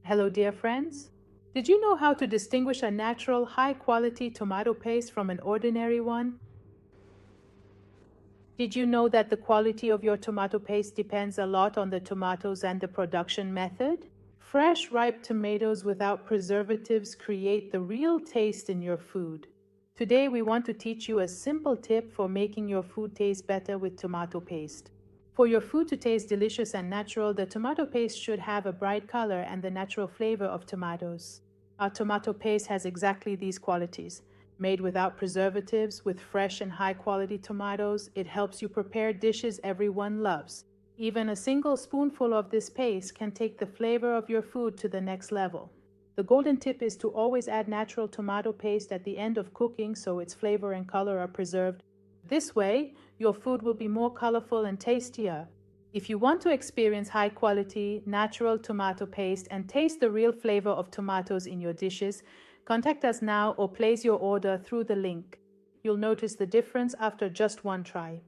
Hello, dear friends. Did you know how to distinguish a natural, high-quality tomato paste from an ordinary one? Did you know that the quality of your tomato paste depends a lot on the tomatoes and the production method? Fresh, ripe tomatoes without preservatives create the real taste in your food. Today, we want to teach you a simple tip for making your food taste better with tomato paste. For your food to taste delicious and natural, the tomato paste should have a bright color and the natural flavor of tomatoes. Our tomato paste has exactly these qualities. Made without preservatives, with fresh and high quality tomatoes, it helps you prepare dishes everyone loves. Even a single spoonful of this paste can take the flavor of your food to the next level. The golden tip is to always add natural tomato paste at the end of cooking so its flavor and color are preserved. This way, your food will be more colorful and tastier. If you want to experience high quality, natural tomato paste and taste the real flavor of tomatoes in your dishes, contact us now or place your order through the link. You'll notice the difference after just one try.